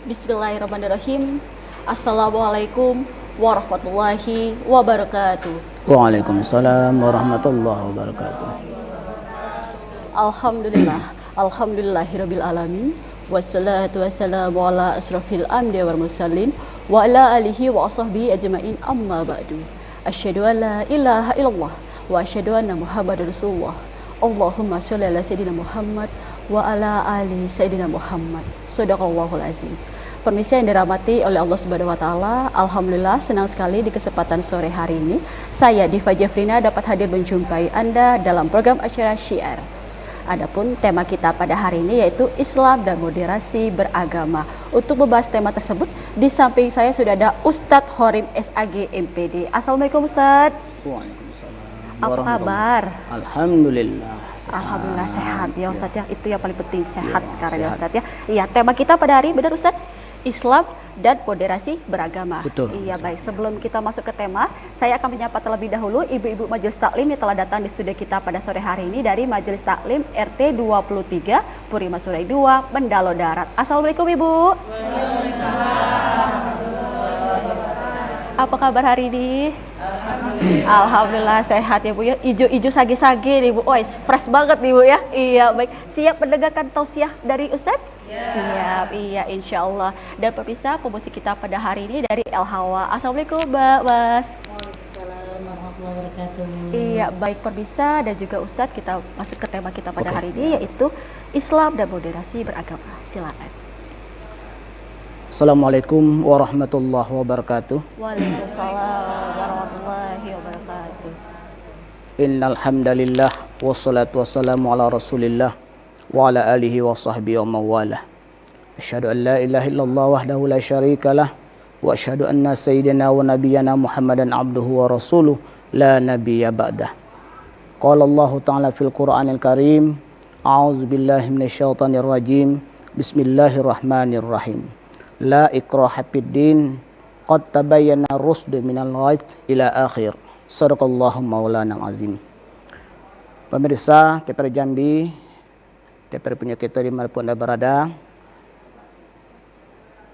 Bismillahirrahmanirrahim. Assalamualaikum warahmatullahi wabarakatuh. Waalaikumsalam warahmatullahi wabarakatuh. Alhamdulillah, alhamdulillahirabbil alamin. Wassalatu wassalamu ala asrofil anbiya'i wal mursalin wa ala alihi wa ashabihi ajmain, amma ba'du. Asyhadu an la ilaha illallah wa asyhadu anna Muhammadar Rasulullah. Allahumma sholli ala sayyidina Muhammad wa ala ali sayyidina Muhammad. Shadaqallahul azim. Permisi yang dirahmati oleh Allah Subhanahu wa taala. Alhamdulillah senang sekali di kesempatan sore hari ini saya Diva Jeffrina dapat hadir menjumpai Anda dalam program acara Syiar. Adapun tema kita pada hari ini yaitu Islam dan moderasi beragama. Untuk membahas tema tersebut, di samping saya sudah ada Ustadz Horim SAG MPD. Assalamualaikum Ustadz. Waalaikumsalam. Apa kabar? Alhamdulillah. Alhamdulillah sehat ya Ustadz ya. Itu yang paling penting, sehat Ya, sekarang ya sehat. Ustadz ya. Iya, tema kita pada hari ini benar Ustadz, Islam dan moderasi beragama. Betul. Iya baik, sebelum kita masuk ke tema, saya akan menyapa terlebih dahulu ibu-ibu Majelis Taklim yang telah datang di studio kita pada sore hari ini dari Majelis Taklim RT 23 Purima Surai 2 Mendalo Darat. Assalamualaikum Ibu. Apa kabar hari ini? Alhamdulillah sehat ya Bu ya. Ijo-ijo sage-sage nih Bu. Oh, fresh banget nih Bu ya. Iya baik. Siap mendengarkan tausiah dari Ustadz? Siap, iya insya Allah. Dan pemirsa, pemusik kita pada hari ini dari El Hawa. Assalamualaikum Mbak Mas. Waalaikumsalam warahmatullahi wabarakatuh. Iya baik pemirsa dan juga Ustadz, kita masuk ke tema kita pada Oke. hari ini yaitu Islam dan moderasi beragama. Silakan. Assalamualaikum warahmatullahi wabarakatuh. Waalaikumsalam warahmatullahi wabarakatuh. Innal hamdalillah wassalatu wassalamu ala Rasulillah wa ala alihi wa sahbihi wa mawalah. Asyhadu an la ilaha illallah wahdahu la syarikalah wa asyhadu anna sayyidina wa nabiyyana Muhammadan abduhu wa rasuluh la nabiyya ba'dah. Qala Allah ta'ala fil Qur'anil Karim, a'udzu billahi minasyaitonir rajim. Bismillahirrahmanirrahim. La ikraha fid din, qad tabayyana ar-rusdu minal ghayy ila akhir. Shadaqallahu maulana azim. Pemirsa TPRI Jambi, TPRI punya kita dimanapun Anda berada,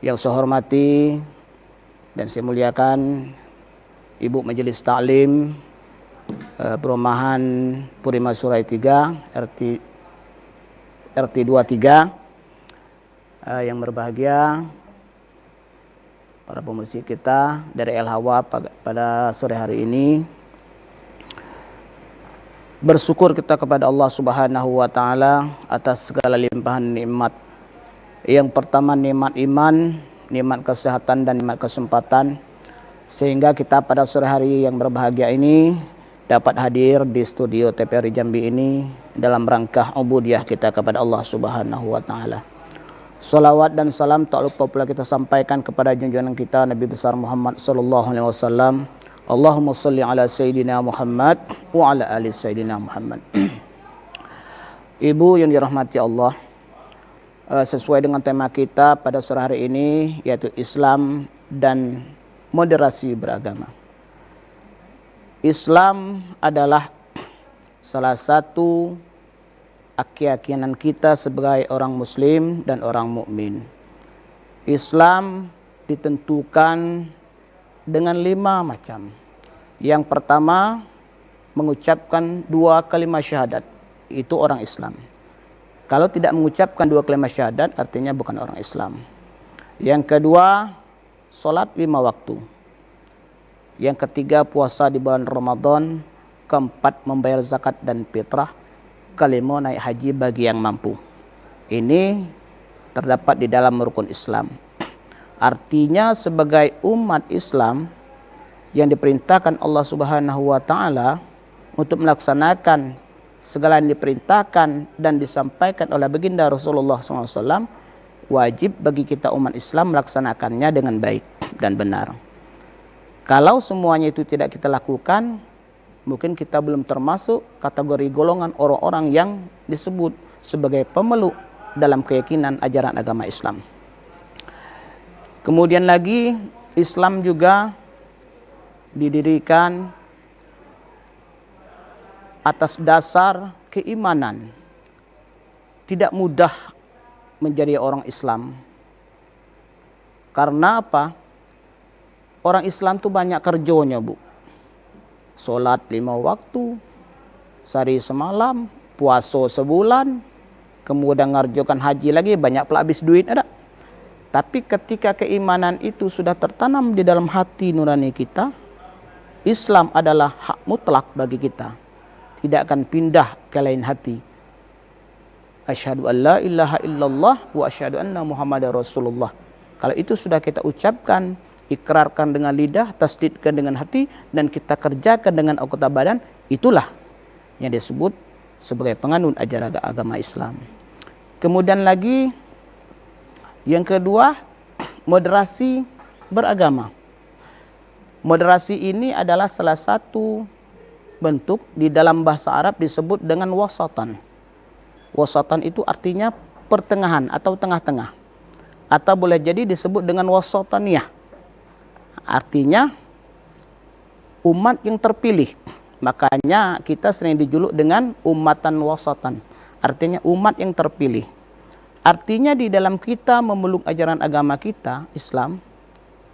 yang saya hormati dan saya muliakan Ibu Majelis Taklim Perumahan Purima Surai 3 RT 23, yang berbahagia para pemusik kita dari El Hawa pada sore hari ini. Bersyukur kita kepada Allah Subhanahu wa taala atas segala limpahan nikmat. Yang pertama nikmat iman, nikmat kesehatan dan nikmat kesempatan, sehingga kita pada sore hari yang berbahagia ini dapat hadir di studio TPRI Jambi ini dalam rangka ubudiyah kita kepada Allah Subhanahu wa taala. Salawat dan salam tak lupa pula kita sampaikan kepada junjungan kita Nabi besar Muhammad sallallahu alaihi wasallam. Allahumma salli ala sayyidina Muhammad wa ala ali sayyidina Muhammad. Ibu yang dirahmati Allah, sesuai dengan tema kita pada sore hari ini yaitu Islam dan moderasi beragama. Islam adalah salah satu keyakinan kita sebagai orang muslim dan orang mukmin. Islam ditentukan dengan 5 macam. Yang pertama, mengucapkan 2 kalimat syahadat, itu orang Islam. Kalau tidak mengucapkan 2 kalimat syahadat, artinya bukan orang Islam. Yang kedua, sholat 5 waktu. Yang ketiga, puasa di bulan Ramadan. Keempat, membayar zakat dan fitrah. Kelima, naik haji bagi yang mampu. Ini terdapat di dalam rukun Islam. Artinya sebagai umat Islam yang diperintahkan Allah Subhanahu wa taala untuk melaksanakan segala yang diperintahkan dan disampaikan oleh baginda Rasulullah SAW, wajib bagi kita umat Islam melaksanakannya dengan baik dan benar. Kalau semuanya itu tidak kita lakukan, mungkin kita belum termasuk kategori golongan orang-orang yang disebut sebagai pemeluk dalam keyakinan ajaran agama Islam. Kemudian lagi, Islam juga didirikan atas dasar keimanan. Tidak mudah menjadi orang Islam. Karena apa? Orang Islam tuh banyak kerjonya, Bu. Sholat 5 waktu, sehari semalam, puasa sebulan, kemudian ngerjokan haji lagi, banyak pula habis duit ada. Tapi ketika keimanan itu sudah tertanam di dalam hati nurani kita, Islam adalah hak mutlak bagi kita. Tidak akan pindah ke lain hati. Asyhadu an la ilaha illallah wa asyhadu anna Muhammadar Rasulullah. Kalau itu sudah kita ucapkan, ikrarkan dengan lidah, tasdidkan dengan hati, dan kita kerjakan dengan anggota badan, itulah yang disebut sebagai penganut ajaran agama Islam. Kemudian lagi yang kedua, moderasi beragama. Moderasi ini adalah salah satu bentuk di dalam bahasa Arab disebut dengan wasatan. Wasatan itu artinya pertengahan atau tengah-tengah. Atau boleh jadi disebut dengan wasataniyah. Artinya umat yang terpilih. Makanya kita sering dijuluk dengan umatan wasatan. Artinya umat yang terpilih. Artinya di dalam kita memeluk ajaran agama kita, Islam,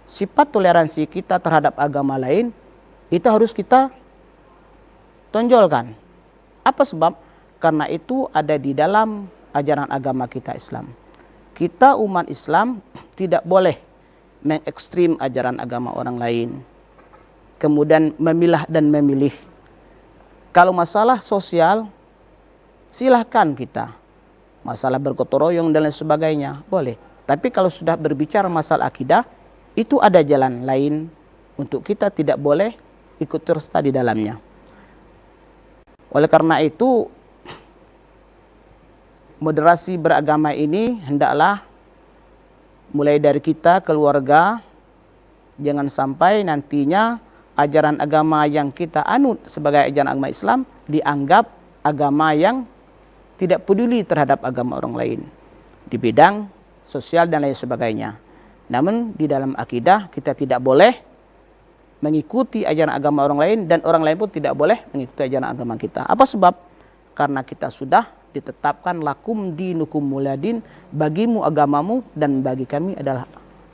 sifat toleransi kita terhadap agama lain, itu harus kita tonjolkan. Apa sebab? Karena itu ada di dalam ajaran agama kita Islam. Kita umat Islam tidak boleh mengekstrim ajaran agama orang lain. Kemudian memilah dan memilih. Kalau masalah sosial, silahkan kita. Masalah bergotong royong dan lain sebagainya, boleh. Tapi kalau sudah berbicara masalah akidah, itu ada jalan lain untuk kita tidak boleh ikut serta di dalamnya. Oleh karena itu, moderasi beragama ini hendaklah mulai dari kita, keluarga, jangan sampai nantinya ajaran agama yang kita anut sebagai ajaran agama Islam dianggap agama yang tidak peduli terhadap agama orang lain di bidang sosial dan lain sebagainya. Namun di dalam akidah kita tidak boleh mengikuti ajaran agama orang lain dan orang lain pun tidak boleh mengikuti ajaran agama kita. Apa sebab? Karena kita sudah ditetapkan lakum dinukum muladin, bagimu agamamu dan bagi kami adalah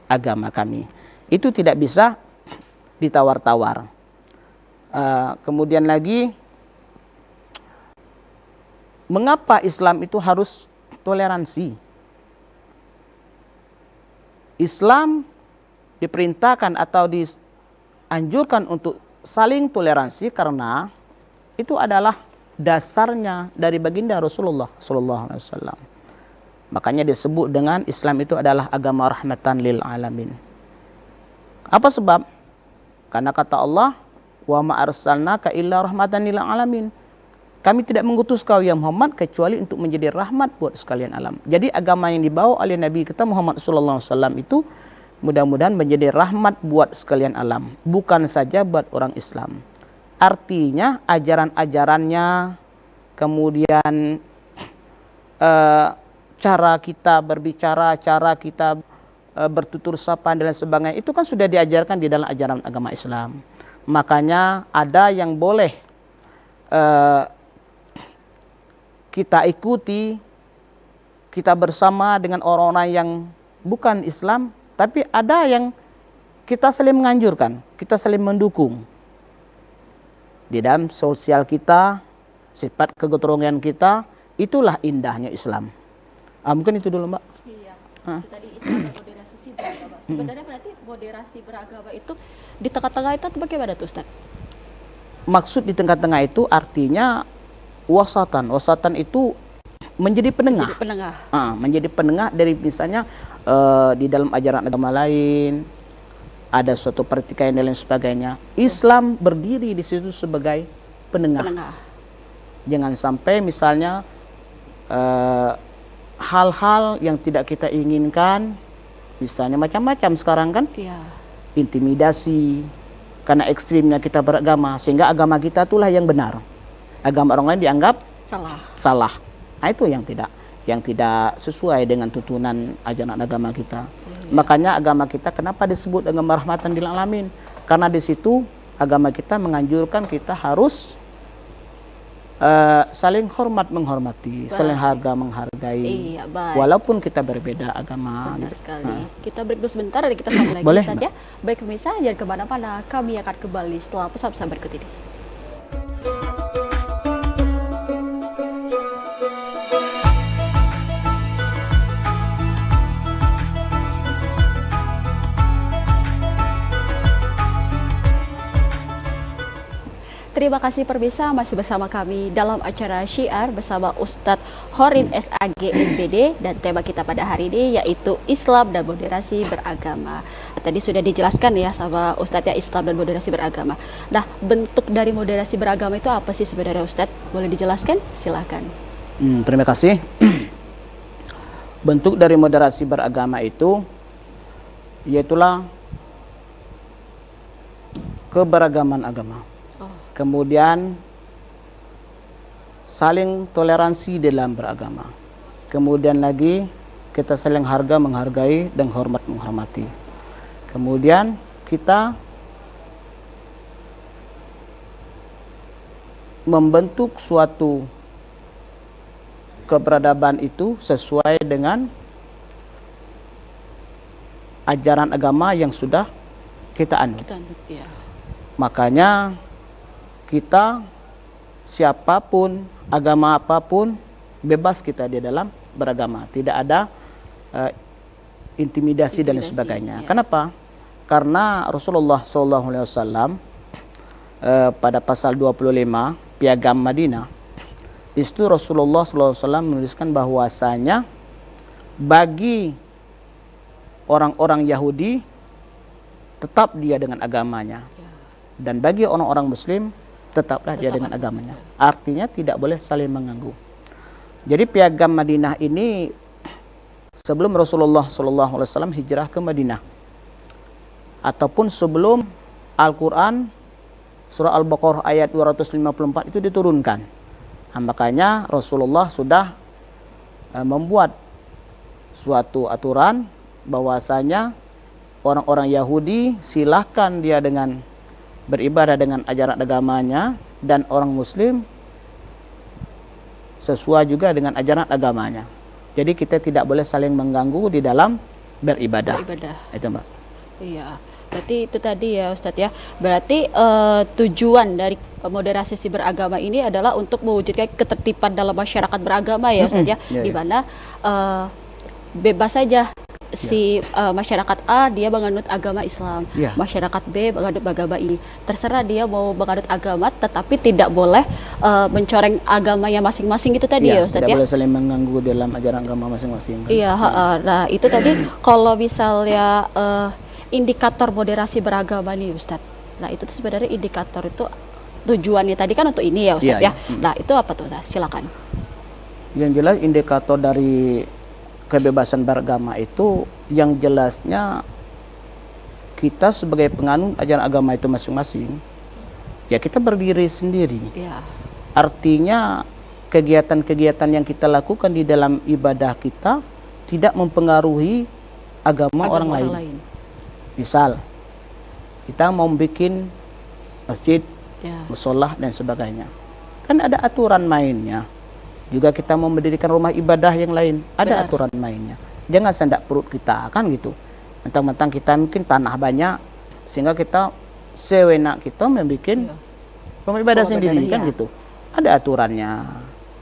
agama kami. Itu tidak bisa ditawar-tawar. Kemudian lagi, mengapa Islam itu harus toleransi? Islam diperintahkan atau dianjurkan untuk saling toleransi karena itu adalah dasarnya dari baginda Rasulullah SAW. Makanya disebut dengan Islam itu adalah agama rahmatan lil alamin. Apa sebab? Karena kata Allah, wa ma arsalnaka illa rahmatan lil alamin. Kami tidak mengutus kau ya Muhammad kecuali untuk menjadi rahmat buat sekalian alam. Jadi agama yang dibawa oleh Nabi kita Muhammad SAW itu mudah-mudahan menjadi rahmat buat sekalian alam, bukan saja buat orang Islam. Artinya ajaran-ajarannya, kemudian cara kita berbicara, cara kita bertutur sapa dan lain sebagainya, itu kan sudah diajarkan di dalam ajaran agama Islam. Makanya ada yang boleh kita ikuti, kita bersama dengan orang-orang yang bukan Islam, tapi ada yang kita saling menganjurkan, kita saling mendukung. Di dalam sosial kita, sifat kegotongan kita, itulah indahnya Islam. Mungkin itu dulu, Mbak. Iya. Tadi Islam dan moderasi beragama. Sebenarnya berarti moderasi beragama itu di tengah-tengah itu bagaimana tuh, Ustaz? Maksud di tengah-tengah itu artinya wasatan. Wasatan itu menjadi penengah. Menjadi penengah. Menjadi penengah dari misalnya di dalam ajaran agama lain, ada suatu pertikaian dan lain sebagainya. Islam berdiri di situ sebagai penengah. Jangan sampai misalnya hal-hal yang tidak kita inginkan, misalnya macam-macam sekarang kan, intimidasi, karena ekstrimnya kita beragama, sehingga agama kita itulah yang benar. Agama orang lain dianggap salah. Nah, itu yang tidak sesuai dengan tuntunan ajaran agama kita. Makanya agama kita kenapa disebut agama rahmatan lil alamin? Karena di situ agama kita menganjurkan kita harus saling hormat menghormati, saling harga menghargai. Iya, baik. Walaupun kita berbeda agama. Benar gitu. sekali. Kita break dulu sebentar dan kita sambung lagi Boleh, Ustaz Mbak. ya. Baik pemirsa, jangan kemana-mana. Kami akan kembali setelah pesan-pesan berikut ini. Terima kasih pemirsa, masih bersama kami dalam acara Syiar bersama Ustadz Horin SAG MPD, dan tema kita pada hari ini yaitu Islam dan moderasi beragama. Tadi sudah dijelaskan ya sama Ustadz ya, Islam dan moderasi beragama. Nah, bentuk dari moderasi beragama itu apa sih sebenarnya Ustadz? Boleh dijelaskan? Silakan. Terima kasih. Bentuk dari moderasi beragama itu yaitulah keberagaman agama. Kemudian saling toleransi dalam beragama. Kemudian lagi kita saling harga menghargai dan hormat menghormati. Kemudian kita membentuk suatu keberadaban itu sesuai dengan ajaran agama yang sudah kita anut. Ya. Makanya kita siapapun, agama apapun, bebas kita di dalam beragama. Tidak ada intimidasi dan sebagainya. Ya. Kenapa? Karena Rasulullah SAW pada pasal 25 Piagam Madinah, itu Rasulullah SAW menuliskan bahwasanya bagi orang-orang Yahudi tetap dia dengan agamanya, dan bagi orang-orang Muslim tetaplah dia dengan agamanya. Artinya tidak boleh saling mengganggu. Jadi Piagam Madinah ini sebelum Rasulullah SAW hijrah ke Madinah, ataupun sebelum Al-Quran surah Al-Baqarah ayat 254 itu diturunkan. Makanya Rasulullah sudah membuat suatu aturan bahwasanya orang-orang Yahudi silahkan dia dengan beribadah dengan ajaran agamanya, dan orang Muslim sesuai juga dengan ajaran agamanya. Jadi kita tidak boleh saling mengganggu di dalam beribadah. Itu Mbak. Iya, berarti itu tadi ya Ustadz ya. Berarti tujuan dari moderasi beragama ini adalah untuk mewujudkan ketertiban dalam masyarakat beragama ya Ustadz ya. Di mana bebas saja si masyarakat A dia menganut agama Islam, masyarakat B menganut agama ini. Terserah dia mau menganut agama, tetapi tidak boleh mencoreng agamanya masing-masing itu tadi ya Ustadz ya. Tidak boleh saling mengganggu dalam ajaran agama masing-masing. Iya, nah itu tadi kalau misalnya indikator moderasi beragama nih Ustadz. Nah itu tuh sebenarnya indikator itu tujuannya tadi kan untuk ini ya Ustadz ya. Nah itu apa tuh Ustadz? Silakan. Yang jelas indikator dari kebebasan beragama itu yang jelasnya kita sebagai penganut ajaran agama itu masing-masing, ya kita berdiri sendiri. Artinya kegiatan-kegiatan yang kita lakukan di dalam ibadah kita tidak mempengaruhi agama orang lain. Misal kita mau bikin masjid, musola dan sebagainya, kan ada aturan mainnya. Juga kita mau mendirikan rumah ibadah yang lain, ada aturan mainnya. Jangan sendak perut kita, kan gitu. Mentang-mentang kita mungkin tanah banyak, sehingga kita sewenak kita membuat rumah ibadah sendiri, kan gitu. Ada aturannya,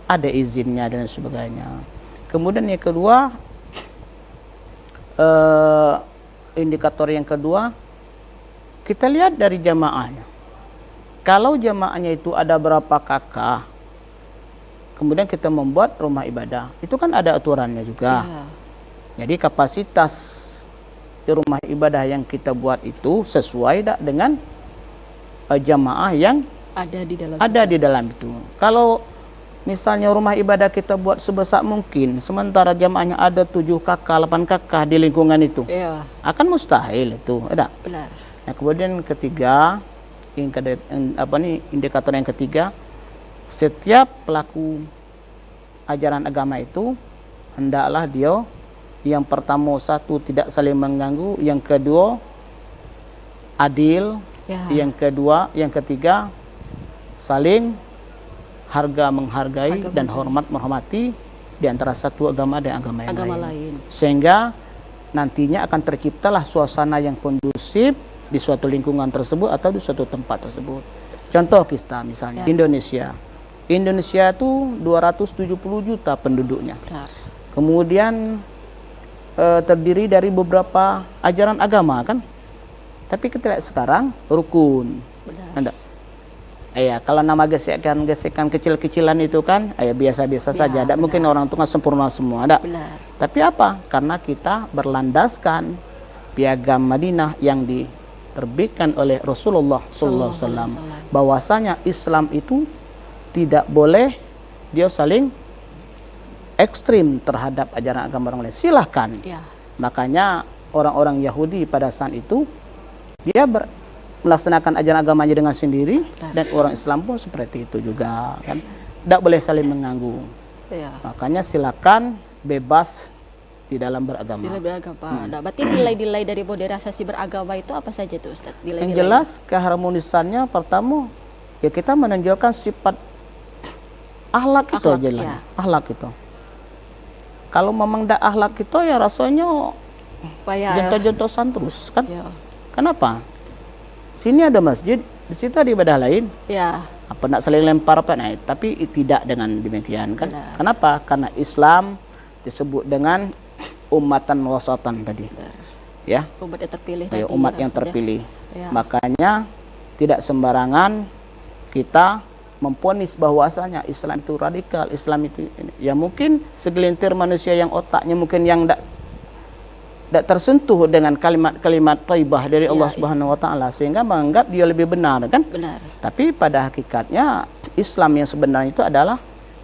ada izinnya dan sebagainya. Kemudian yang kedua, indikator yang kedua, kita lihat dari jamaahnya. Kalau jamaahnya itu ada berapa kakak, kemudian kita membuat rumah ibadah, itu kan ada aturannya juga. Jadi kapasitas di rumah ibadah yang kita buat itu sesuai tak dengan jamaah yang ada di dalam itu. Kalau misalnya rumah ibadah kita buat sebesar mungkin, sementara jamaahnya ada 7 kakak, 8 kakak di lingkungan itu, akan mustahil itu. Ada. Benar. Nah, kemudian ketiga, indikator yang ketiga, setiap pelaku ajaran agama itu hendaklah dia yang pertama satu tidak saling mengganggu, yang kedua adil, yang ketiga saling menghargai dan hormat menghormati di antara satu agama dan agama yang lain. Lain. Sehingga nantinya akan terciptalah suasana yang kondusif di suatu lingkungan tersebut atau di suatu tempat tersebut. Contoh kita misalnya Indonesia. Indonesia itu 270 juta penduduknya. Benar. Kemudian terdiri dari beberapa ajaran agama kan. Tapi kita lihat sekarang rukun. Benar. Ya, kalau nama gesekan kecil-kecilan itu kan biasa-biasa saja. Tidak mungkin orang itu nggak sempurna semua. Ada. Benar. Tapi apa? Karena kita berlandaskan piagam Madinah yang diterbitkan oleh Rasulullah SAW, bahwasanya Islam itu tidak boleh dia saling ekstrim terhadap ajaran agama orang lain. Silahkan. Ya. Makanya orang-orang Yahudi pada saat itu dia melaksanakan ajaran agamanya dengan sendiri, dan orang Islam pun seperti itu juga kan. Tidak boleh saling mengganggu. Ya. Makanya silakan bebas di dalam beragama. Nilai beragama. Nah, berarti nilai-nilai dari moderasi beragama itu apa saja tuh Ustaz? Yang jelas keharmonisannya pertama ya kita menonjolkan sifat akhlak itu aja lah. Ya. Akhlak itu. Kalau memang tidak akhlak itu ya rasanya jontos-jontosan terus kan. Ya. Kenapa? Sini ada masjid, di situ ada ibadah lain. Ya. Apa nak saling lempar apa? Nah, tapi tidak dengan demikian kan. Benar. Kenapa? Karena Islam disebut dengan ummatan wasatan tadi. Benar. Ya. Umat yang terpilih Ya, tadi. umat yang terpilih. Ya. Makanya tidak sembarangan kita memponis bahwasanya Islam itu radikal, Islam itu ya mungkin segelintir manusia yang otaknya mungkin yang tidak tersentuh dengan kalimat thayyibah dari Allah Subhanahu wa taala sehingga menganggap dia lebih benar kan? Benar. Tapi pada hakikatnya Islam yang sebenarnya itu adalah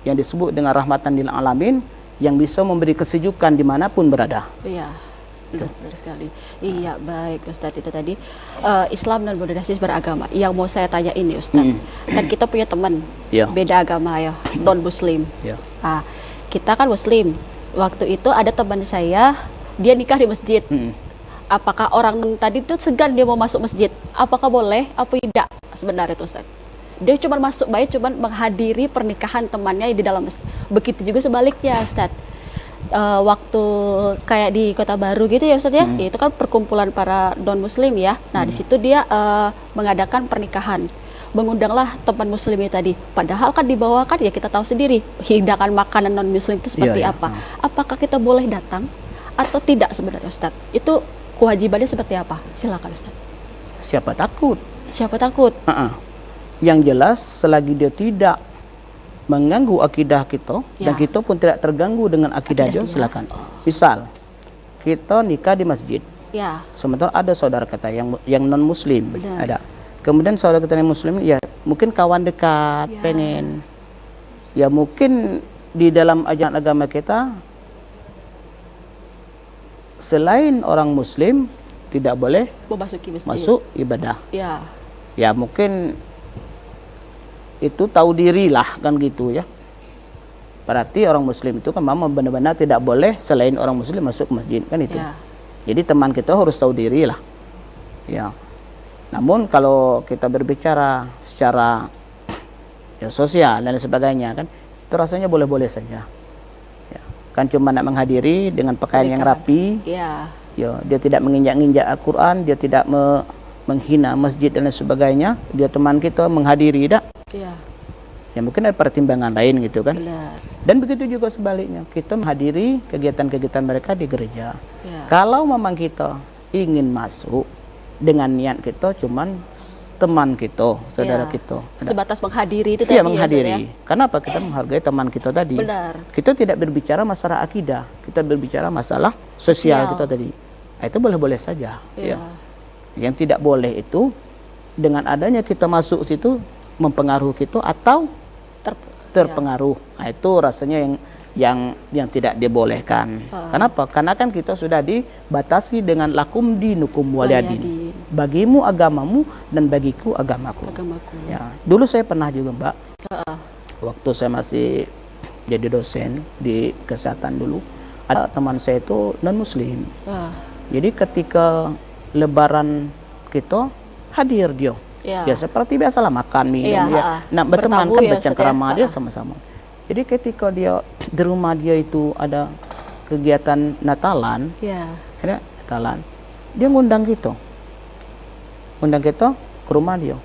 yang disebut dengan rahmatan lil alamin yang bisa memberi kesejukan dimanapun berada. Iya. Benar sekali. Iya, baik Ustadz, itu tadi Islam dan moderasi beragama. Yang mau saya tanya ini Ustadz, kan kita punya teman beda agama ya, non Muslim. Nah, kita kan Muslim. Waktu itu ada teman saya, dia nikah di masjid. Apakah orang tadi itu segan dia mau masuk masjid? Apakah boleh? Apa tidak? Sebenarnya itu Ustadz, dia cuma masuk baik, cuma menghadiri pernikahan temannya di dalam masjid. Begitu juga sebaliknya Ustadz. Waktu kayak di Kota Baru gitu ya Ustadz ya, itu kan perkumpulan para non muslim ya. Nah di situ dia mengadakan pernikahan, mengundanglah teman muslimnya tadi. Padahal kan dibawakan ya kita tahu sendiri hidangan makanan non muslim itu seperti apa. Apakah kita boleh datang atau tidak sebenarnya Ustadz? Itu kewajibannya seperti apa? Silakan Ustadz. Siapa takut? Siapa takut? Yang jelas selagi dia tidak mengganggu akidah kita dan kita pun tidak terganggu dengan akidah dia, silakan. Misal kita nikah di masjid, sementara ada saudara kita yang non muslim, ada. Kemudian saudara kita yang muslim, ya mungkin kawan dekat, pengen, ya mungkin di dalam ajaran agama kita selain orang muslim tidak boleh memasuki masjid, masuk ibadah. Ya mungkin itu tahu diri lah kan gitu ya. Berarti orang muslim itu kan memang benar-benar tidak boleh selain orang muslim masuk ke masjid kan itu. Jadi teman kita harus tahu diri lah. Ya. Namun kalau kita berbicara secara ya, sosial dan sebagainya kan itu rasanya boleh-boleh saja. Ya. Kan cuma nak menghadiri dengan pakaian yang rapi. Ya, dia tidak menginjak-injak Al-Qur'an, dia tidak menghina masjid dan sebagainya. Dia teman kita menghadiri dak. Ya mungkin ada pertimbangan lain gitu kan. Benar. Dan begitu juga sebaliknya, kita menghadiri kegiatan-kegiatan mereka di gereja. Kalau memang kita ingin masuk dengan niat kita cuman teman kita, saudara kita. Sebatas menghadiri itu tadi. Menghadiri. Karena apa? Kita menghargai teman kita tadi. Benar. Kita tidak berbicara masalah akidah, kita berbicara masalah sosial kita tadi. Nah, itu boleh-boleh saja. Ya. Yang tidak boleh itu dengan adanya kita masuk situ mempengaruhi kita atau terpengaruh. Nah, itu rasanya yang tidak dibolehkan. Kenapa? Karena kan kita sudah dibatasi dengan lakum dinukum waliyadin. Bagimu agamamu dan bagiku agamaku. Ya. Dulu saya pernah juga Mbak, waktu saya masih jadi dosen di kesehatan dulu, ada teman saya itu non muslim. Jadi ketika lebaran kita hadir dia. Ya. Ya seperti biasalah makan minum Iya, ya. Nah, berteman bertamu kan ya, bercengkerama Ustaz, ya. dia sama-sama. Jadi ketika dia di rumah dia itu ada kegiatan Natalan, Ya. ada Natalan, dia ngundang kita. Undang kita ke rumah dia.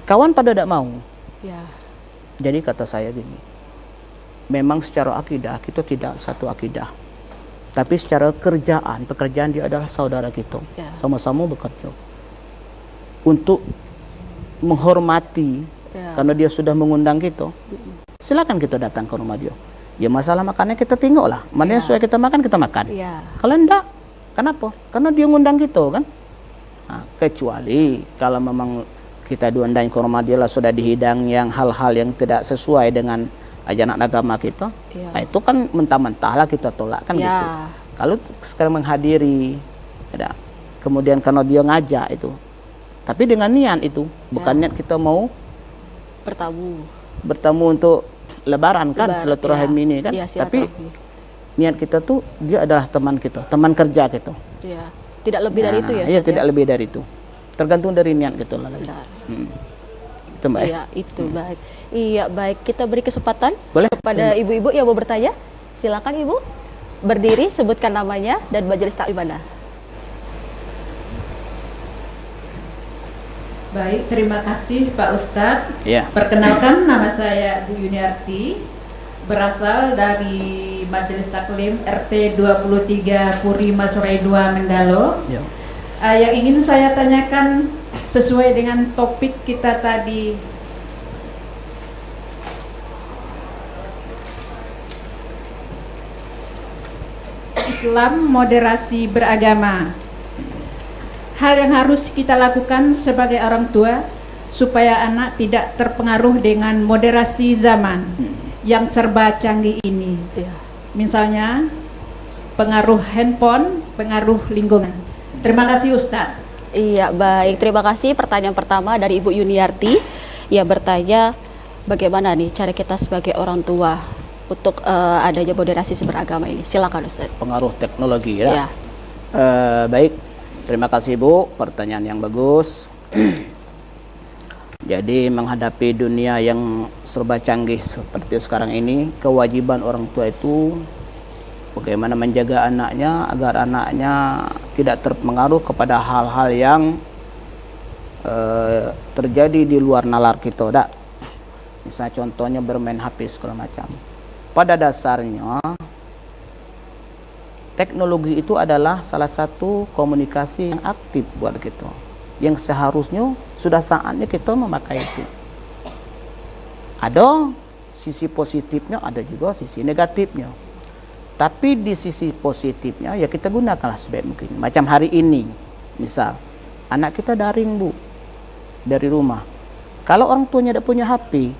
Kawan pada tidak mau. Ya. Jadi kata saya gini, memang secara akidah kita tidak satu akidah. Tapi secara pekerjaan dia adalah saudara kita. Ya. Sama-sama bekerja. Untuk menghormati, Ya. karena dia sudah mengundang kita, silakan kita datang ke rumah dia. Ya masalah makannya kita tengok lah. Mana yang sesuai kita makan, kita makan. Ya. Kalau enggak, kenapa? Karena dia ngundang kita kan. Nah, kecuali kalau memang kita diundang ke rumah dia lah sudah dihidang yang hal-hal yang tidak sesuai dengan ajaran agama kita, Ya. nah itu kan mentah-mentah lah kita tolak kan Ya. gitu. Kalau sekarang menghadiri, ya, kemudian karena dia ngajak itu, tapi dengan niat itu, bukan niat kita mau bertemu untuk lebaran kan, silaturahim ini kan, Ya, tapi silaturahmi. niat kita tuh dia adalah teman kita, teman kerja kita. Ya. Tidak lebih dari itu ya, Iya, Ustaz, tidak lebih dari itu. Tergantung dari niat kita lah. Benar. Itu Mbak. Iya, itu baik. Iya, baik. Kita beri kesempatan Boleh. kepada ibu-ibu yang mau bertanya. Silakan Ibu. Berdiri, sebutkan namanya dan majelis taklim Anda. Baik, terima kasih Pak Ustadz. Iya. Perkenalkan, nama saya Bu Yuniarti, berasal dari Majelis Taklim RT 23 Puri Masurai 2 Mendalo. Ya. Yang ingin saya tanyakan sesuai dengan topik kita tadi, Islam moderasi beragama. Hal yang harus kita lakukan sebagai orang tua supaya anak tidak terpengaruh dengan moderasi zaman yang serba canggih ini. Iya. Misalnya pengaruh handphone, pengaruh lingkungan. Terima kasih Ustadz. Iya, baik. Terima kasih. Pertanyaan pertama dari Ibu Yuniarti yang bertanya bagaimana nih cara kita sebagai orang tua untuk adanya moderasi beragama ini. Silakan Ustaz. Pengaruh teknologi ya. Ya. Baik, terima kasih Bu, pertanyaan yang bagus. Jadi menghadapi dunia yang serba canggih seperti sekarang ini, kewajiban orang tua itu bagaimana menjaga anaknya agar anaknya tidak terpengaruh kepada hal-hal yang terjadi di luar nalar kita. Misalnya contohnya bermain HP segala macam. Pada dasarnya teknologi itu adalah salah satu komunikasi yang aktif buat kita, yang seharusnya sudah saatnya kita memakai itu. Ada sisi positifnya, ada juga sisi negatifnya. Tapi di sisi positifnya ya kita gunakanlah sebaik mungkin. Macam hari ini, misal anak kita daring Bu, dari rumah. Kalau orang tuanya tidak punya HP,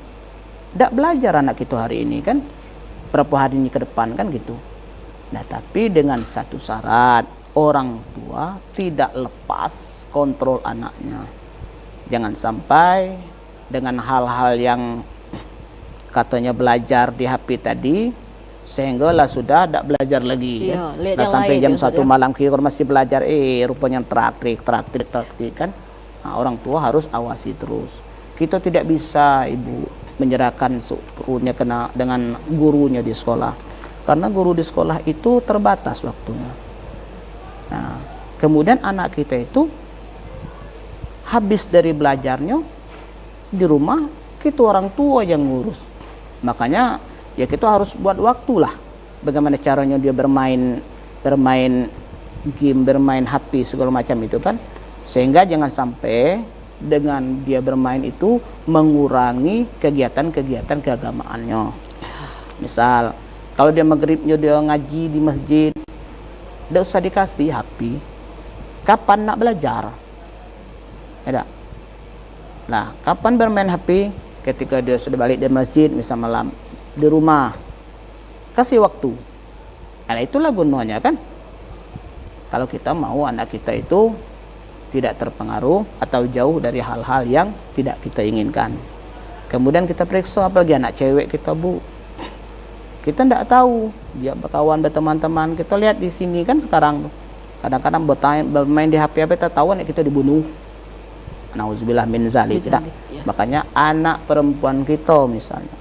tidak belajar anak kita hari ini kan, berapa hari ini ke depan kan gitu. Nah tapi dengan satu syarat, orang tua tidak lepas kontrol anaknya. Jangan sampai dengan hal-hal yang katanya belajar di HP tadi, sehingga lah sudah tidak belajar lagi. Iya, kan? lihat Nah, yang sampai lain jam ya, 1 Ustaz, ya. malam kira masih belajar, rupanya traktik kan. Nah, orang tua harus awasi terus. Kita tidak bisa Ibu menyerahkan sepenuhnya dengan gurunya di sekolah, karena guru di sekolah itu terbatas waktunya. Nah, kemudian anak kita itu habis dari belajarnya di rumah, kita orang tua yang ngurus. Makanya ya kita harus buat waktu lah, bagaimana caranya dia bermain game, bermain HP segala macam itu kan, sehingga jangan sampai dengan dia bermain itu mengurangi kegiatan-kegiatan keagamaannya. Misal kalau dia maghribnya dia ngaji di masjid, tidak usah dikasih HP. Kapan nak belajar? Ada. Nah, kapan bermain HP? Ketika dia sudah balik dari masjid, misal malam di rumah, kasih waktu. Nah, itulah gunanya kan. Kalau kita mau anak kita itu tidak terpengaruh atau jauh dari hal-hal yang tidak kita inginkan. Kemudian kita periksa, apalagi anak cewek kita Bu, kita tidak tahu dia berkawan berteman-teman. Kita lihat di sini kan sekarang kadang-kadang bermain di HP kita tahu anak kita dibunuh. Nauzubillah min zalik. Tidak. Ya. Makanya anak perempuan kita misalnya,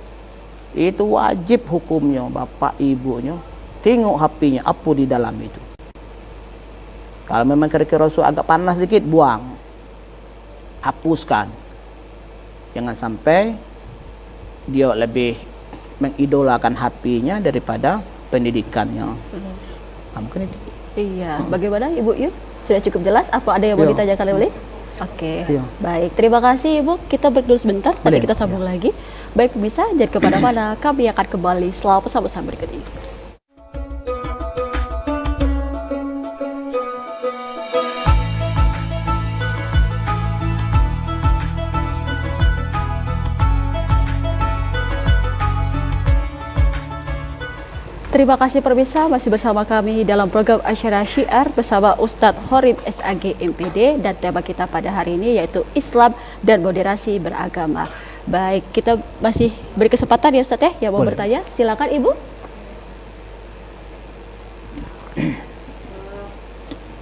itu wajib hukumnya bapak ibunya tengok HP-nya apa di dalam itu. Kalau memang kira-kira agak panas sedikit, buang, hapuskan. Jangan sampai dia lebih mengidolakan HP-nya daripada pendidikannya. Mungkin itu. Iya, bagaimana Ibu Yun? Sudah cukup jelas? Apa ada yang mau Iya. ditanyakan oleh? Oke, Iya. baik. Terima kasih Ibu. Kita break dulu sebentar, nanti Boleh. kita sambung lagi. Baik pemirsa, jangan kemana-mana. Kami akan kembali setelah pesan-pesan berikut ini. Terima kasih pemirsa, masih bersama kami dalam program Asyara Syiar bersama Ustadz Horib SAG MPD, dan tema kita pada hari ini yaitu Islam dan moderasi beragama. Baik, kita masih beri kesempatan ya Ustadz ya, yang mau Boleh. bertanya, silakan Ibu.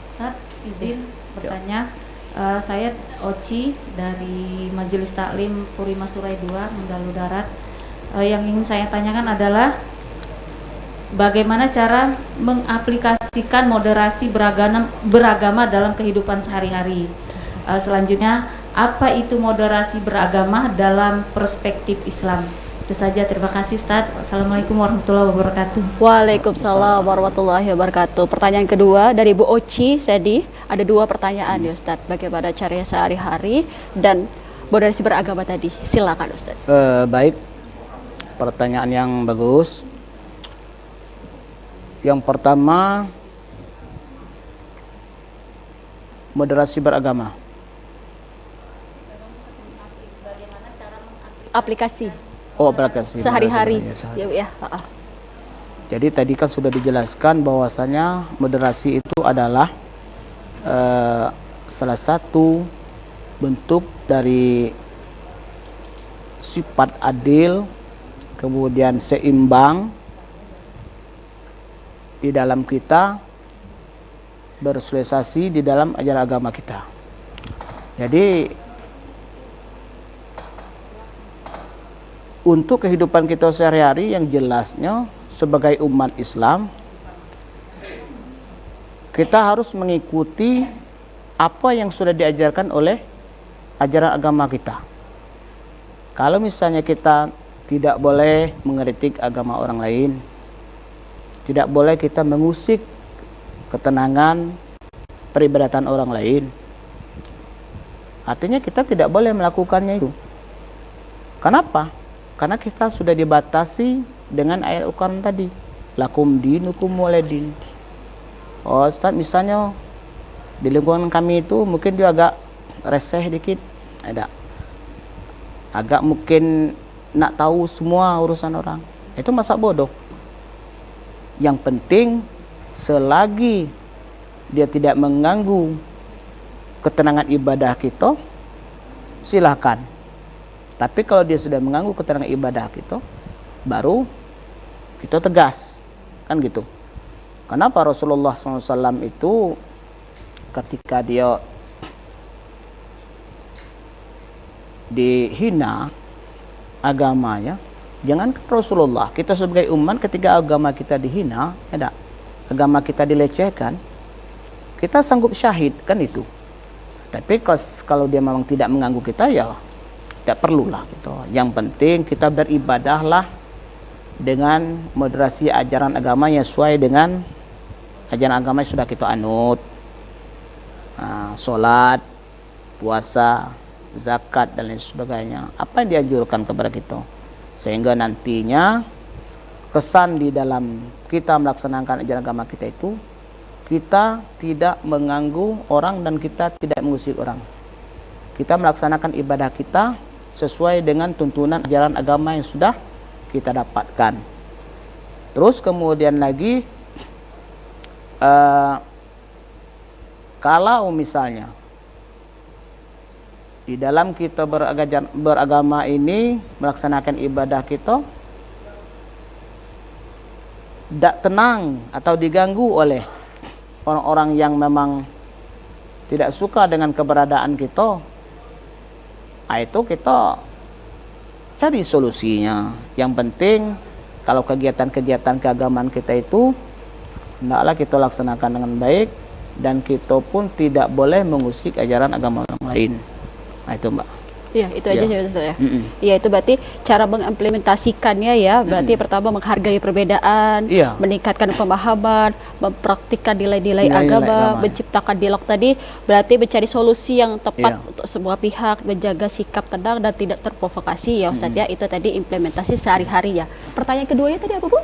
Ustaz, izin bertanya. Saya Oci dari Majelis Taklim Purima Surai 2, Mendalu Darat. Yang ingin saya tanyakan adalah bagaimana cara mengaplikasikan moderasi beragama dalam kehidupan sehari-hari. Selanjutnya, apa itu moderasi beragama dalam perspektif Islam? Itu saja, terima kasih Ustaz. Assalamualaikum warahmatullahi wabarakatuh. Waalaikumsalam warahmatullahi wabarakatuh. Pertanyaan kedua dari Bu Oci tadi, ada dua pertanyaan ya Ustadz. Bagaimana caranya sehari-hari dan moderasi beragama tadi? Silakan Ustadz. Baik, pertanyaan yang bagus. Yang pertama, moderasi beragama. Aplikasi Oh, aplikasi sehari-hari. moderasi beragama, Ya, Bu, ya. Jadi tadi kan sudah dijelaskan bahwasanya moderasi itu adalah salah satu bentuk dari sifat adil, kemudian seimbang di dalam kita bersosialisasi di dalam ajaran agama kita. Jadi untuk kehidupan kita sehari-hari yang jelasnya sebagai umat Islam, kita harus mengikuti apa yang sudah diajarkan oleh ajaran agama kita. Kalau misalnya kita tidak boleh mengkritik agama orang lain, tidak boleh kita mengusik ketenangan peribadatan orang lain, artinya kita tidak boleh melakukannya itu. Kenapa? Karena kita sudah dibatasi dengan ayat Al-Quran tadi, lakum dinukum waliyadin. Oh Ustaz, misalnya di lingkungan kami itu mungkin dia agak reseh dikit, agak mungkin nak tahu semua urusan orang, itu masa bodoh. Yang penting selagi dia tidak mengganggu ketenangan ibadah kita, silakan. Tapi kalau dia sudah mengganggu ketenangan ibadah kita, baru kita tegas, kan gitu. Kenapa Rasulullah SAW itu ketika dia dihina agamanya, jangan Rasulullah, kita sebagai umat ketika agama kita dihina, agama kita dilecehkan, kita sanggup syahid, kan itu. Tapi kalau dia memang tidak mengganggu kita, ya tidak perlulah gitu. Yang penting kita beribadahlah dengan moderasi ajaran agama yang sesuai dengan ajaran agama yang sudah kita anut. Sholat, puasa, zakat dan lain sebagainya. Apa yang dianjurkan kepada kita, sehingga nantinya kesan di dalam kita melaksanakan ajaran agama kita itu, kita tidak mengganggu orang dan kita tidak mengusik orang. Kita melaksanakan ibadah kita sesuai dengan tuntunan ajaran agama yang sudah kita dapatkan. Terus kemudian lagi, kalau misalnya di dalam kita beragama ini, melaksanakan ibadah kita tidak tenang atau diganggu oleh orang-orang yang memang tidak suka dengan keberadaan kita, Itu kita cari solusinya. Yang penting kalau kegiatan-kegiatan keagamaan kita itu hendaklah kita laksanakan dengan baik, dan kita pun tidak boleh mengusik ajaran agama orang lain. Nah, itu Mbak. Iya, itu aja ya Ustaz ya. Mm-mm. Iya, itu berarti cara mengimplementasikannya ya. Berarti pertama menghargai perbedaan, Iya. meningkatkan pemahaman, mempraktikkan nilai-nilai Nilai-nilai agama, agama. menciptakan dialog tadi, berarti mencari solusi yang tepat Iya. untuk semua pihak, menjaga sikap tenang dan tidak terprovokasi ya Ustaz ya. Itu tadi implementasi sehari-hari ya. Pertanyaan keduanya tadi apa, Bu?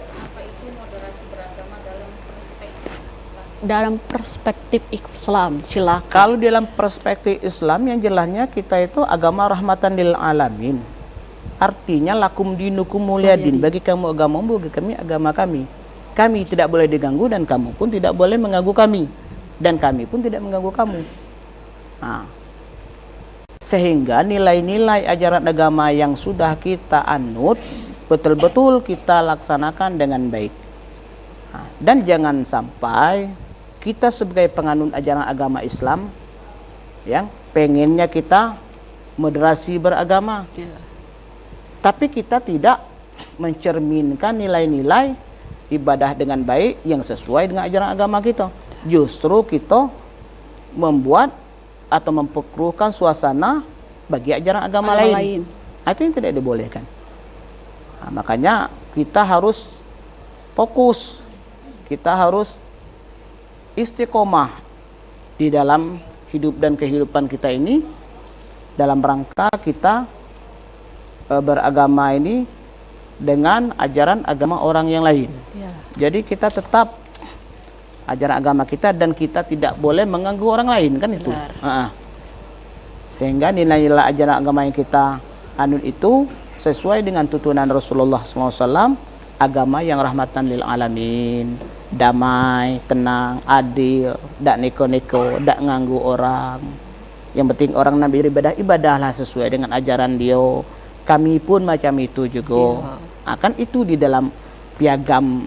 Dalam perspektif Islam, silakan. Kalau dalam perspektif Islam, yang jelasnya kita itu agama rahmatan lil alamin. Artinya lakum dinukum mulyadin, bagi kamu agamamu, bagi kami agama kami. Kami tidak boleh diganggu dan kamu pun tidak boleh mengganggu kami, dan kami pun tidak mengganggu kamu. Nah, sehingga nilai-nilai ajaran agama yang sudah kita anut betul-betul kita laksanakan dengan baik. Nah, dan jangan sampai kita sebagai penganut ajaran agama Islam yang pengennya kita moderasi beragama, tapi kita tidak mencerminkan nilai-nilai ibadah dengan baik yang sesuai dengan ajaran agama kita. Justru kita membuat atau memperkeruhkan suasana bagi ajaran agama lain. Itu yang tidak dibolehkan. Nah, makanya kita harus fokus, kita harus istiqomah di dalam hidup dan kehidupan kita ini, dalam rangka kita beragama ini dengan ajaran agama orang yang lain. Jadi kita tetap ajaran agama kita, dan kita tidak boleh mengganggu orang lain, kan itu. Sehingga nilai-nilai ajaran agama yang kita anut itu sesuai dengan tuntunan Rasulullah SAW, agama yang rahmatan lil alamin, damai, tenang, adil, dak neko-neko, dak nganggu orang. Yang penting orang nabi beribadah, ibadahlah sesuai dengan ajaran dia. Kami pun macam itu juga. Akan itu di dalam piagam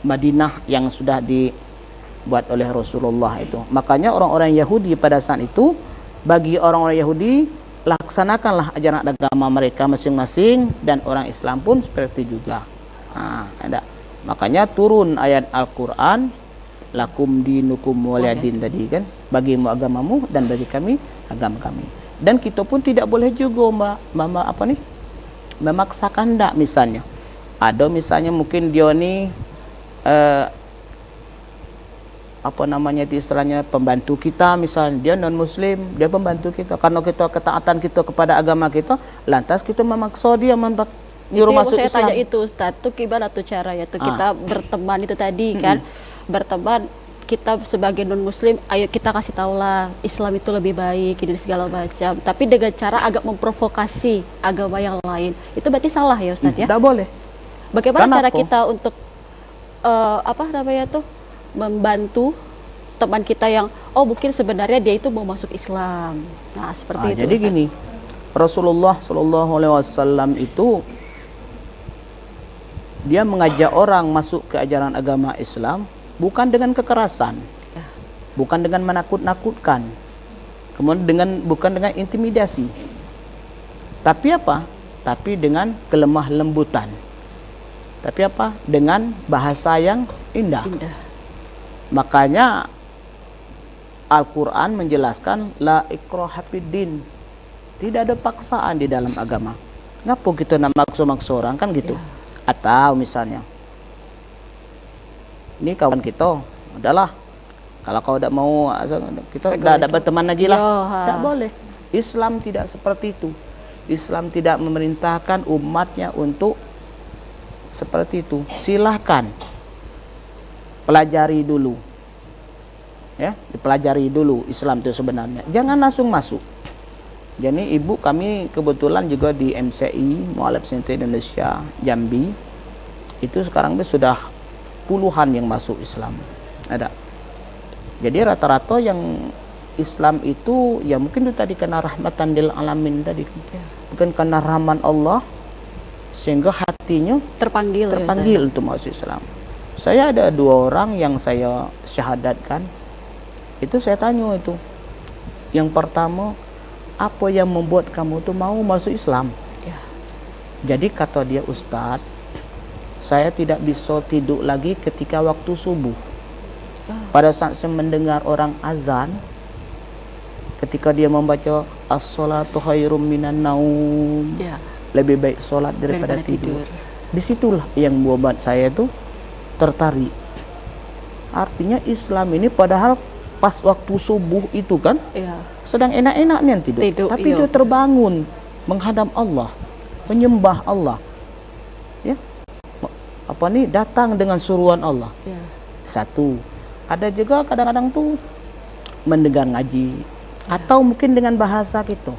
Madinah yang sudah dibuat oleh Rasulullah itu. Makanya orang-orang Yahudi pada saat itu, bagi orang-orang Yahudi, laksanakanlah ajaran agama mereka masing-masing, dan orang Islam pun seperti juga. Ada. Makanya turun ayat Al-Quran, lakum dinukum waliyadin tadi kan, bagimu agamamu dan bagi kami agama kami. Dan kita pun tidak boleh juga memaksakan ndak. Misalnya ada misalnya mungkin dia ni istilahnya pembantu kita, misalnya dia non muslim, dia pembantu kita, karena kita ketaatan kita kepada agama kita, lantas kita memaksa dia nyuruh masuk saya Islam. tanya itu Ustaz, tuh gimana tuh caranya tuh kita berteman itu tadi kan, berteman kita sebagai non muslim, ayo kita kasih tahulah Islam itu lebih baik ini segala macam, tapi dengan cara agak memprovokasi agama yang lain, itu berarti salah ya Ustaz ya? Tidak boleh. Bagaimana cara Kenapa? kita untuk membantu teman kita yang mungkin sebenarnya dia itu mau masuk Islam. Nah, seperti itu. Jadi Ustaz. gini, Rasulullah SAW itu dia mengajak orang masuk ke ajaran agama Islam bukan dengan kekerasan, bukan dengan menakut-nakutkan, kemudian bukan dengan intimidasi, tapi apa? Tapi dengan kelemah lembutan. Tapi apa? Dengan bahasa yang indah. Makanya Al-Quran menjelaskan la ikraha fiddin, tidak ada paksaan di dalam agama. Ngapa kita nak maksa-maksa orang kan gitu? Atau misalnya, ini kawan kita, udahlah, kalau kau tidak mau, kita tidak berteman lagi lah. Tidak boleh. Islam tidak seperti itu. Islam tidak memerintahkan umatnya untuk seperti itu. Silahkan pelajari dulu, ya, dipelajari dulu Islam itu sebenarnya. Jangan langsung masuk. Jadi ibu kami kebetulan juga di MCI Mualaf Center Indonesia Jambi, itu sekarang sudah puluhan yang masuk Islam. Ada. Jadi rata-rata yang Islam itu ya mungkin itu tadi karena rahmatan lil alamin tadi, bukan karena rahman Allah, sehingga hatinya terpanggil untuk masuk Islam. Saya ada 2 orang yang saya syahadatkan. Itu saya tanya itu. Yang pertama, apa yang membuat kamu tuh mau masuk Islam? Ya. Jadi kata dia, Ustadz, saya tidak bisa tidur lagi ketika waktu subuh. Pada saat saya mendengar orang azan, ketika dia membaca as-salatu khairum minan naum, Ya. lebih baik sholat daripada tidur. Disitulah yang membuat saya itu tertarik. Artinya Islam ini padahal pas waktu subuh itu kan Ya. sedang enak-enaknya tidur, tapi iya. dia terbangun menghadap Allah, menyembah Allah, ya, apa nih, datang dengan suruhan Allah. Ya. Satu, ada juga kadang-kadang tuh mendengar ngaji, atau mungkin dengan bahasa kita,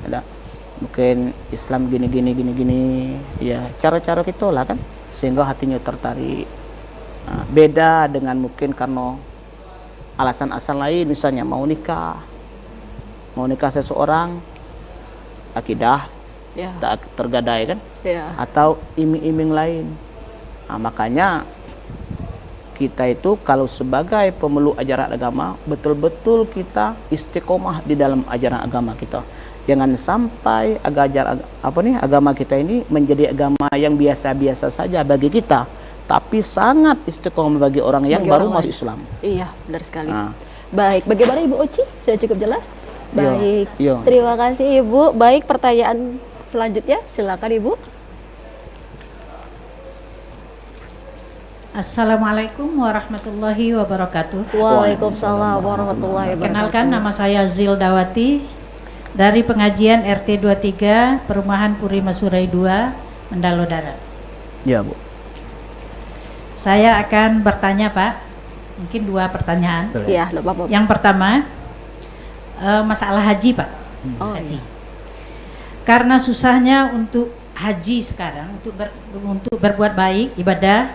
ada mungkin Islam gini, ya cara-cara kita lah kan, sehingga hatinya tertarik. Nah, beda dengan mungkin karena alasan lain, misalnya mau nikah seseorang, akidah Ya. tak tergadai kan, Ya. atau iming-iming lain. Nah, makanya kita itu kalau sebagai pemeluk ajaran agama, betul-betul kita istiqomah di dalam ajaran agama kita. Jangan sampai agama kita ini menjadi agama yang biasa-biasa saja bagi kita, tapi sangat istiqomah bagi orang yang Bagi baru orang masuk lain. Islam. Iya, benar sekali. Nah. Baik, bagaimana Ibu Oci? Sudah cukup jelas? Baik, Yo. terima kasih Ibu. Baik, pertanyaan selanjutnya, silakan Ibu. Assalamualaikum warahmatullahi wabarakatuh. Waalaikumsalam warahmatullahi wabarakatuh. Kenalkan, nama saya Zildawati dari pengajian RT 23 Perumahan Puri Masurai 2, Mendalo Darat. Ya, Bu. Saya akan bertanya, Pak. Mungkin 2 pertanyaan. Iya, enggak apa-apa. Yang pertama, masalah haji, Pak. Oh, Haji. Karena susahnya untuk haji sekarang, untuk berbuat baik, ibadah,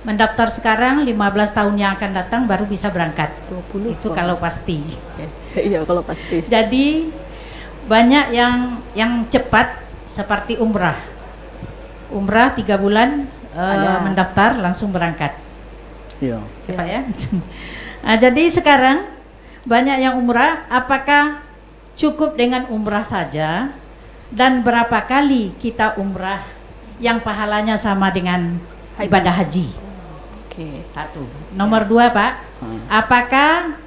mendaftar sekarang 15 tahun yang akan datang baru bisa berangkat. 20. Itu kalau pasti. Iya, kalau pasti. Jadi banyak yang cepat seperti umrah. Umrah 3 bulan mendaftar langsung berangkat. Iya. Ya, Pak ya. Nah, jadi sekarang banyak yang umrah, apakah cukup dengan umrah saja dan berapa kali kita umrah yang pahalanya sama dengan ibadah haji? Oke. 1. Nomor 2, Pak, apakah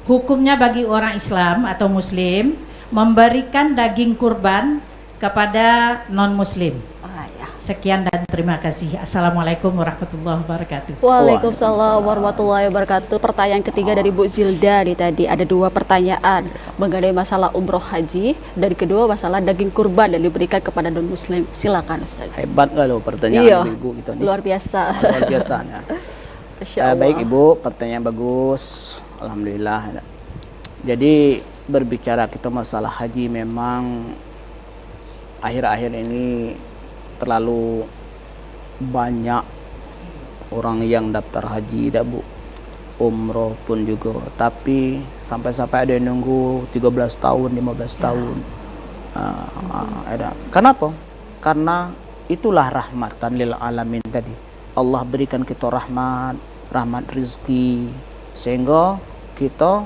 hukumnya bagi orang Islam atau Muslim memberikan daging kurban kepada non-Muslim? Ya. Sekian dan terima kasih. Assalamualaikum warahmatullahi wabarakatuh. Waalaikumsalam warahmatullahi wabarakatuh. Pertanyaan ketiga dari Bu Zilda nih tadi, ada 2 pertanyaan mengenai masalah umroh haji, dan kedua masalah daging kurban yang diberikan kepada non muslim. Silakan Ustaz. Hebat nggak lo pertanyaan Iya, dari Ibu kita nih. luar biasa. Luar biasa ya. Masya Allah. Baik Ibu, pertanyaan bagus. Alhamdulillah. Jadi berbicara kita masalah haji, memang akhir-akhir ini terlalu banyak orang yang daftar haji, dah Bu. Umroh pun juga, tapi sampai-sampai ada yang nunggu 13 tahun, 15 tahun. Ada. Kenapa? Karena itulah rahmatan lil alamin tadi. Allah berikan kita rahmat rizki, sehingga kita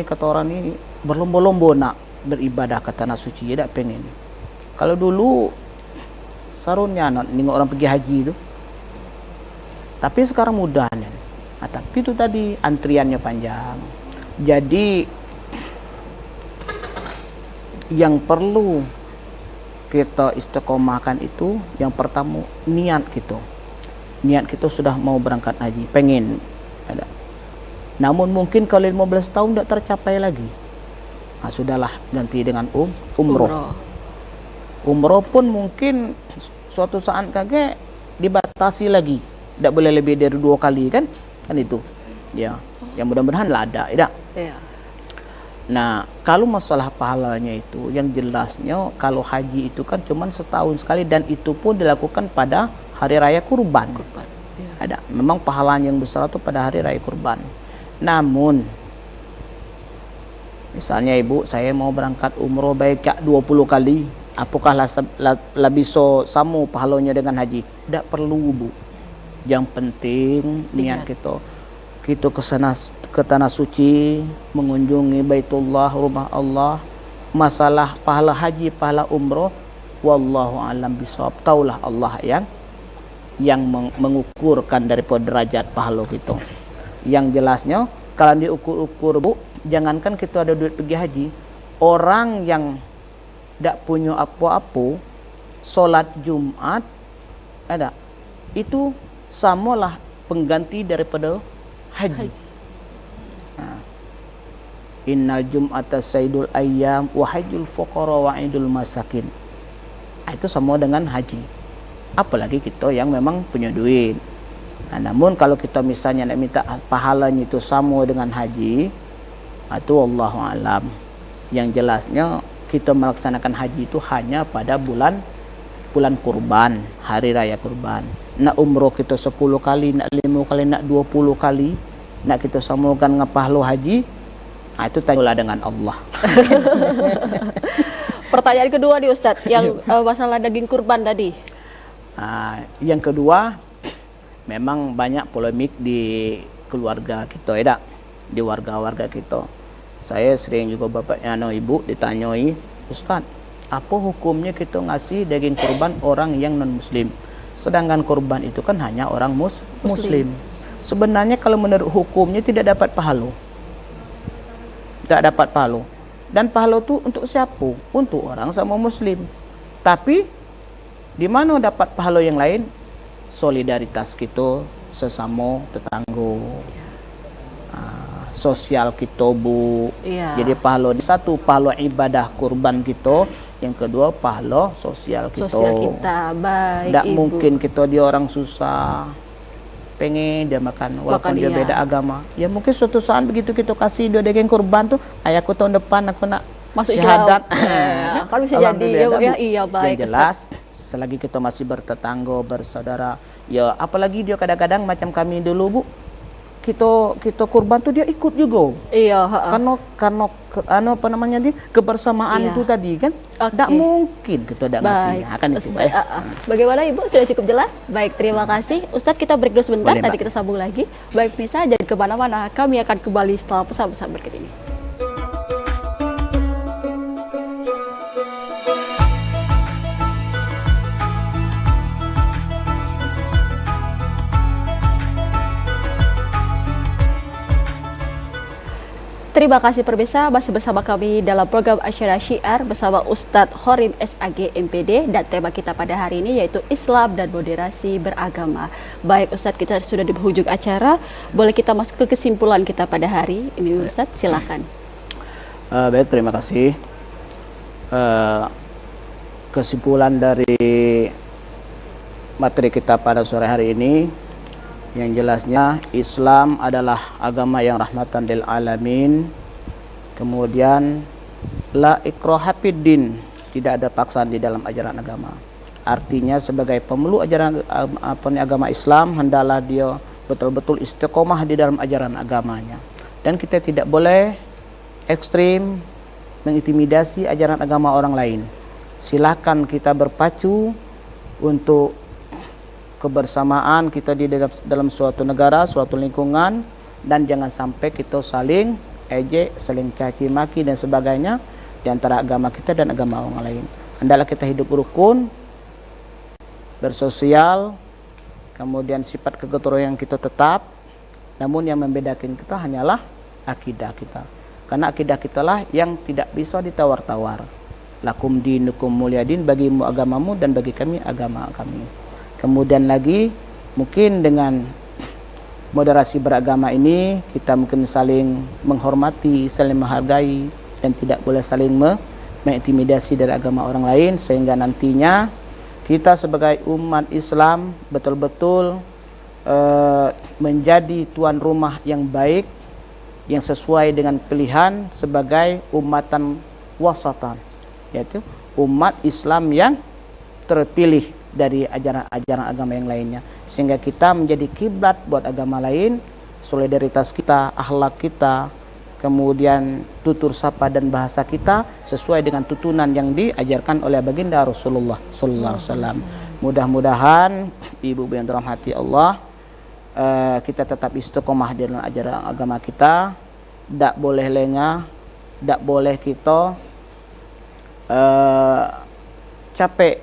kata orang ini berlomba-lomba nak beribadah ke tanah suci, ya tak pengen. Kalau dulu sarunnya nengok orang pergi haji itu, tapi sekarang mudah nih. Tapi itu tadi antriannya panjang. Jadi yang perlu kita istiqomahkan itu, yang pertama niat kita. Niat kita sudah mau berangkat haji, pengen ada. Namun mungkin kalau 15 tahun tidak tercapai lagi, sudahlah ganti dengan umroh. Umroh pun mungkin suatu saat kakek dibatasi lagi, tidak boleh lebih dari 2 kali kan itu ya. Yang mudah-mudahan lah ada, tidak. Ya. Nah, kalau masalah pahalanya itu, yang jelasnya kalau haji itu kan cuma setahun sekali, dan itu pun dilakukan pada hari raya kurban. Ya. Ada, memang pahalanya yang besar itu pada hari raya kurban. Namun misalnya Ibu, saya mau berangkat umroh baik 20 kali, apakah lebih sama pahalanya dengan haji? Tidak perlu Bu. Yang penting niat kita. kita ke tanah suci, mengunjungi Baitullah, rumah Allah, masalah pahala haji, pahala umroh, wallahu alam bisawab. Taulah Allah yang mengukurkan daripada derajat pahala kita. Yang jelasnya kalau diukur-ukur, Bu, jangankan kita ada duit pergi haji, orang yang tidak punya apa-apa, solat Jumat ada, itu samalah pengganti daripada haji. Innal jum'ata sayyidul ayyam wa hajjul fuqara wa idul masakin. Itu sama dengan haji. Apalagi kita yang memang punya duit. Namun kalau kita misalnya nak minta pahalanya itu sama dengan haji, itu wallahu alam. Yang jelasnya kita melaksanakan haji itu hanya pada bulan kurban, hari raya kurban. Nak umroh kita 10 kali, nak 5 kali, nak 20 kali, nak kita samakan dengan pahala haji, itu tanyalah dengan Allah. Pertanyaan kedua nih Ustadz, yang masalah daging kurban tadi. Yang kedua, memang banyak polemik di keluarga kita, ya, di warga-warga kita. Saya sering juga bapaknya ibu ditanyai, Ustadz, apa hukumnya kita ngasih daging kurban orang yang non muslim, sedangkan kurban itu kan hanya orang muslim. Sebenarnya kalau menurut hukumnya tidak dapat pahala. Tidak dapat pahala. Dan pahala itu untuk siapa? Untuk orang sama muslim. Tapi di mana dapat pahala yang lain? Solidaritas kita sesama tetangga. Sosial kita, Bu. Jadi pahala satu, pahala ibadah kurban kita, yang kedua pahala sosial kita. Baik, tidak Ibu. mungkin kita dia orang susah pengen dia makan walaupun dia beda agama. Ya mungkin suatu saat begitu kita kasih dia daging kurban tuh, ayahku tahun depan aku nak masuk syahadat. Kalau bisa jadi ya, iya baik. Yang jelas selagi kita masih bertetangga, bersaudara, ya apalagi dia kadang-kadang macam kami dulu, Bu, kita kurban tuh dia ikut juga. Iya, karena apa namanya kebersamaan itu tadi kan. Tidak mungkin kita tidak ngasih. Akan itu Bagaimana Ibu, sudah cukup jelas? Baik, terima kasih Ustadz. Kita break dulu sebentar. Boleh, nanti kita sambung lagi. Baik Nisa, jangan kemana-mana, kami akan kembali setelah pesan-pesan berikut ini. Terima kasih pemirsa, masih bersama kami dalam program Asyara Syiar bersama Ustadz Khorim SAG MPD, dan tema kita pada hari ini yaitu Islam dan moderasi beragama. Baik Ustadz, kita sudah di penghujung acara, boleh kita masuk ke kesimpulan kita pada hari ini Ustadz, silakan. Baik, terima kasih. Kesimpulan dari materi kita pada sore hari ini, yang jelasnya Islam adalah agama yang rahmatan lil alamin. Kemudian la ikraha fiddin, tidak ada paksaan di dalam ajaran agama. Artinya sebagai pemeluk ajaran agama Islam, hendaklah dia betul-betul istiqomah di dalam ajaran agamanya. Dan kita tidak boleh ekstrim mengintimidasi ajaran agama orang lain. Silakan kita berpacu untuk kebersamaan kita di dalam suatu negara, suatu lingkungan, dan jangan sampai kita saling ejek, saling caci maki dan sebagainya di antara agama kita dan agama orang lain. Hendaklah kita hidup rukun, bersosial, kemudian sifat kegotoroyan kita tetap, namun yang membedakan kita hanyalah akidah kita. Karena akidah kita lah yang tidak bisa ditawar-tawar. Lakum dinukum mulyadin, bagimu agamamu dan bagi kami agama kami. Kemudian lagi mungkin dengan moderasi beragama ini kita mungkin saling menghormati, saling menghargai, dan tidak boleh saling mengintimidasi dari agama orang lain, sehingga nantinya kita sebagai umat Islam betul-betul menjadi tuan rumah yang baik, yang sesuai dengan pilihan sebagai umatan wasatan, yaitu umat Islam yang terpilih dari ajaran-ajaran agama yang lainnya, sehingga kita menjadi kiblat buat agama lain. Solidaritas kita, akhlak kita, kemudian tutur sapa dan bahasa kita sesuai dengan tuntunan yang diajarkan oleh baginda Rasulullah sallallahu alaihi wasallam. Mudah-mudahan ibu-ibu yang dirahmati Allah, kita tetap istiqomah di dalam ajaran agama kita, tidak boleh lengah, tidak boleh kita capek,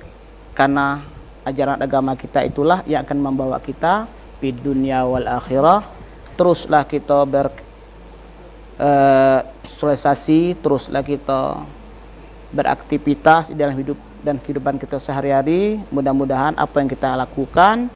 karena ajaran agama kita itulah yang akan membawa kita di dunia wal akhirah. Teruslah kita bersosialisasi, teruslah kita beraktivitas di dalam hidup dan kehidupan kita sehari-hari. Mudah-mudahan apa yang kita lakukan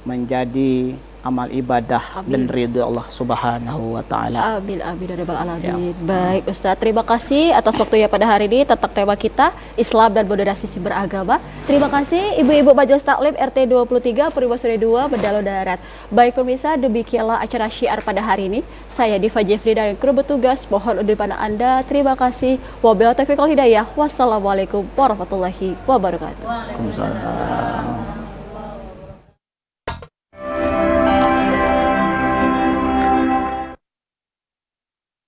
menjadi amal ibadah dan ridha Allah Subhanahu wa taala. Amin amin ya rabbal alamin. Baik Ustaz, terima kasih atas waktunya pada hari ini tentang tema kita Islam dan moderasi beragama. Terima kasih Ibu-ibu Majelis Taklim RT 23 Purworejo 2 Bedalo Darat. Baik pemirsa, demikianlah acara syiar pada hari ini. Saya Diva Jeffrey dan kru bertugas mohon undur pandang Anda. Terima kasih. Wabillahi taufiq wal hidayah. Wassalamualaikum warahmatullahi wabarakatuh. Waalaikumsalam.